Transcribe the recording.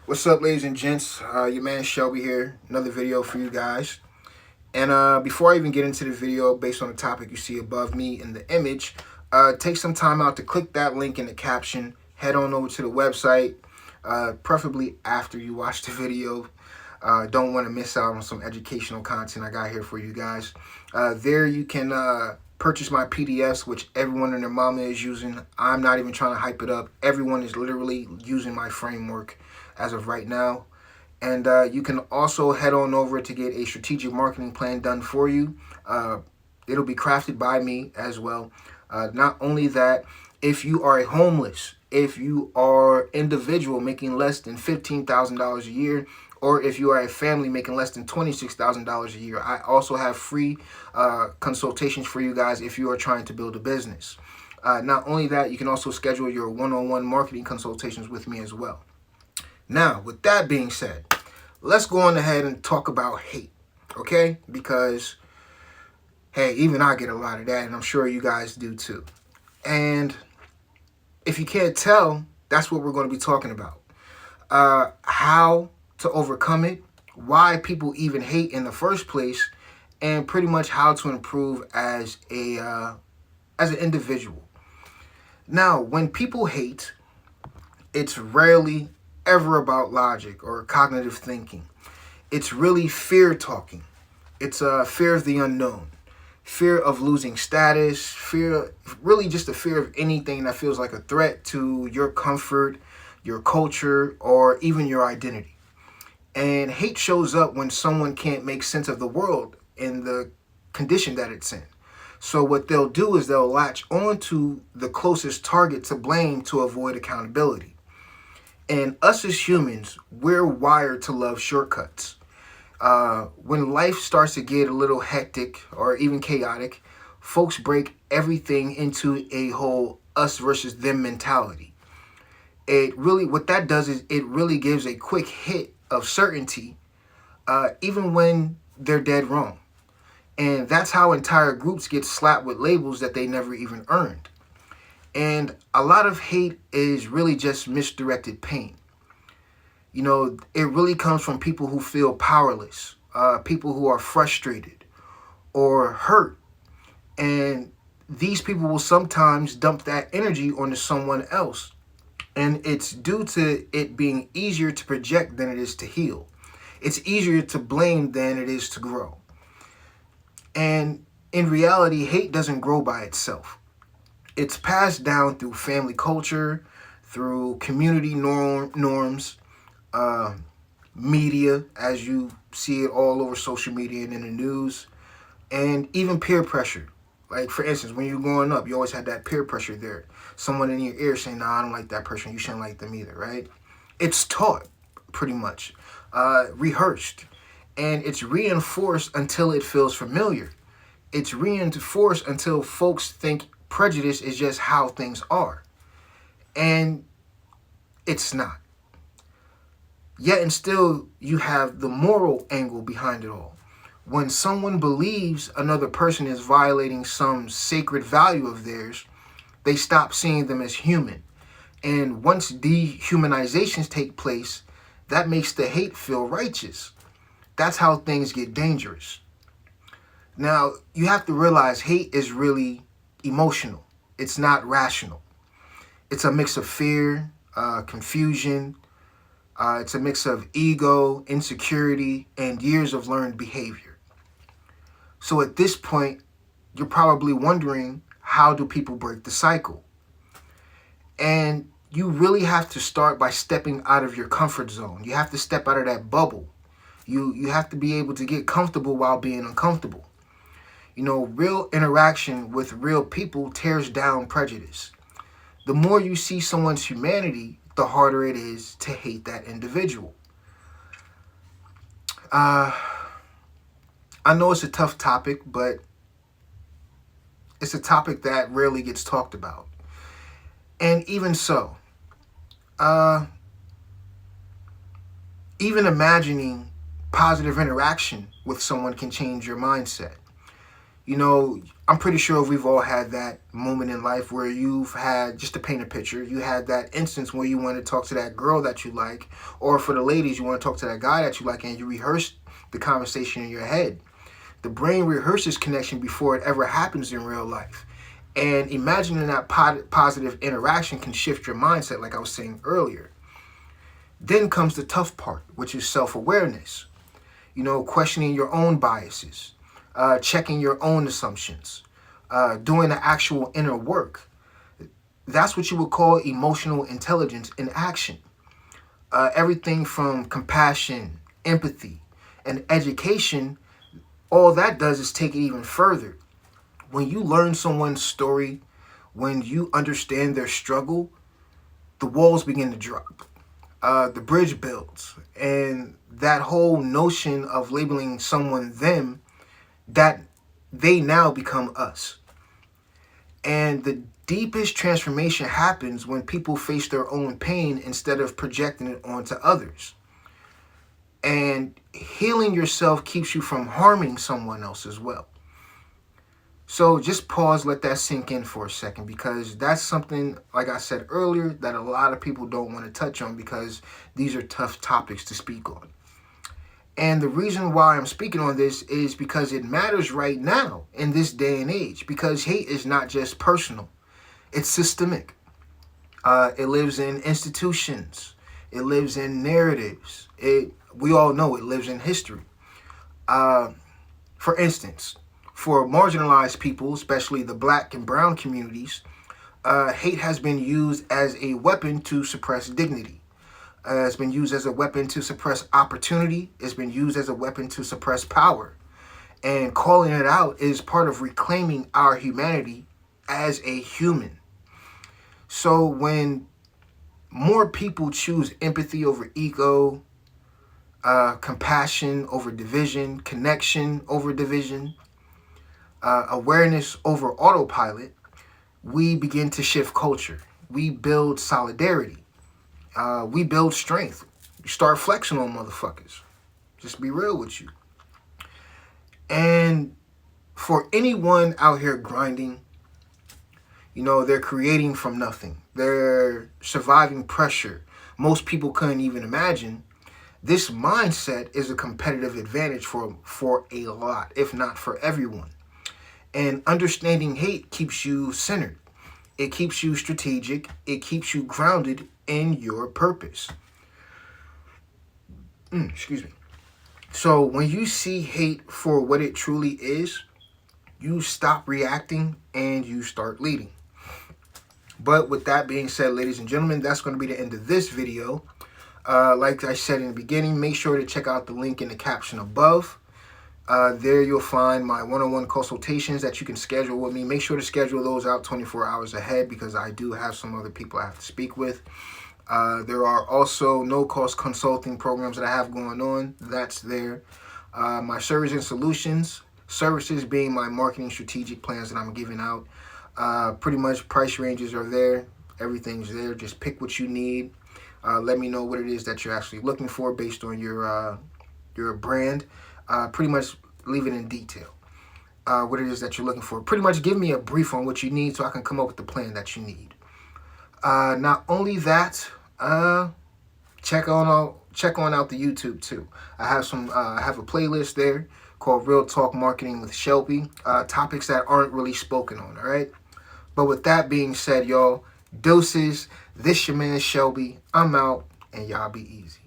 What's up, ladies and gents? Your man Shelby here. Another video for you guys. And before I even get into the video, based on the topic you see above me in the image, take some time out to click that link in the caption. Head on over to the website, preferably after you watch the video. Don't want to miss out on some educational content I got here for you guys. There you can purchase my PDFs, which everyone and their mama is using. I'm not even trying to hype it up. Everyone is literally using my framework as of right now. And you can also head on over to get a strategic marketing plan done for you. It'll be crafted by me as well. Not only that, if you are a homeless, if you are individual making less than $15,000 a year, or if you are a family making less than $26,000 a year, I also have free consultations for you guys if you are trying to build a business. Not only that, you can also schedule your one-on-one marketing consultations with me as well. Now, with that being said, let's go on ahead and talk about hate, okay? Because, hey, even I get a lot of that, and I'm sure you guys do too. And if you can't tell, that's what we're going to be talking about. How to overcome it, why people even hate in the first place, and pretty much how to improve as an individual. Now, when people hate, it's rarely ever about logic or cognitive thinking. It's really fear talking. It's a fear of the unknown, fear of losing status, really just a fear of anything that feels like a threat to your comfort, your culture, or even your identity. And hate shows up when someone can't make sense of the world in the condition that it's in. So what they'll do is they'll latch onto the closest target to blame to avoid accountability. And us as humans, we're wired to love shortcuts. When life starts to get a little hectic or even chaotic, folks break everything into a whole us versus them mentality. What that does is it really gives a quick hit of certainty, even when they're dead wrong. And that's how entire groups get slapped with labels that they never even earned. And a lot of hate is really just misdirected pain. You know, it really comes from people who feel powerless, people who are frustrated or hurt. And these people will sometimes dump that energy onto someone else. And it's due to it being easier to project than it is to heal. It's easier to blame than it is to grow. And in reality, hate doesn't grow by itself. It's passed down through family culture, through community norms, media, as you see it all over social media and in the news, and even peer pressure. Like, for instance, when you're growing up, you always had that peer pressure there. Someone in your ear saying, nah, I don't like that person. You shouldn't like them either, right? It's taught, pretty much, rehearsed, and it's reinforced until it feels familiar. It's reinforced until folks think prejudice is just how things are. And it's not. Yet and still, you have the moral angle behind it all. When someone believes another person is violating some sacred value of theirs, they stop seeing them as human. And once dehumanizations take place, that makes the hate feel righteous. That's how things get dangerous. Now, you have to realize hate is really emotional. It's not rational. It's a mix of fear, confusion. It's a mix of ego, insecurity, and years of learned behavior. So at this point, you're probably wondering, how do people break the cycle? And you really have to start by stepping out of your comfort zone. You have to step out of that bubble. You have to be able to get comfortable while being uncomfortable. You know, real interaction with real people tears down prejudice. The more you see someone's humanity, the harder it is to hate that individual. I know it's a tough topic, but it's a topic that rarely gets talked about. And even so, even imagining positive interaction with someone can change your mindset. You know, I'm pretty sure we've all had that moment in life where you've had, just to paint a picture, you had that instance where you want to talk to that girl that you like, or for the ladies, you want to talk to that guy that you like, and you rehearse the conversation in your head. The brain rehearses connection before it ever happens in real life. And imagining that positive interaction can shift your mindset, like I was saying earlier. Then comes the tough part, which is self-awareness. You know, questioning your own biases, checking your own assumptions, doing the actual inner work. That's what you would call emotional intelligence in action. Everything from compassion, empathy, and education, all that does is take it even further. When you learn someone's story, when you understand their struggle, the walls begin to drop. The bridge builds. And that whole notion of labeling someone them, that they now become us. And the deepest transformation happens when people face their own pain instead of projecting it onto others. And healing yourself keeps you from harming someone else as well. So just pause, let that sink in for a second, because that's something, like I said earlier, that a lot of people don't want to touch on because these are tough topics to speak on. And the reason why I'm speaking on this is because it matters right now in this day and age, because hate is not just personal, it's systemic. It lives in institutions. It lives in narratives. We all know it lives in history. For instance, for marginalized people, especially the black and brown communities, hate has been used as a weapon to suppress dignity. It's been used as a weapon to suppress opportunity. It's been used as a weapon to suppress power. And calling it out is part of reclaiming our humanity as a human. So when more people choose empathy over ego, compassion over division, connection over division, awareness over autopilot, we begin to shift culture. We build solidarity. We build strength. You start flexing on motherfuckers. Just be real with you. And for anyone out here grinding, you know, they're creating from nothing. They're surviving pressure most people couldn't even imagine. This mindset is a competitive advantage for a lot, if not for everyone. And understanding hate keeps you centered. It keeps you strategic. It keeps you grounded in your purpose. Excuse me. So when you see hate for what it truly is, you stop reacting and you start leading. But with that being said, ladies and gentlemen, that's going to be the end of this video. Like I said in the beginning, make sure to check out the link in the caption above. There you'll find my one-on-one consultations that you can schedule with me. Make sure to schedule those out 24 hours ahead because I do have some other people I have to speak with. There are also no-cost consulting programs that I have going on. That's there. My service and solutions, services being my marketing strategic plans that I'm giving out. Pretty much price ranges are there. Everything's there. Just pick what you need. Let me know what it is that you're actually looking for based on your brand. Pretty much leave it in detail. What it is that you're looking for. Pretty much give me a brief on what you need so I can come up with the plan that you need. Not only that, check on out the YouTube too. I have a playlist there called Real Talk Marketing with Shelby. Topics that aren't really spoken on, all right? But with that being said, y'all, doses. This your man Shelby. I'm out, and y'all be easy.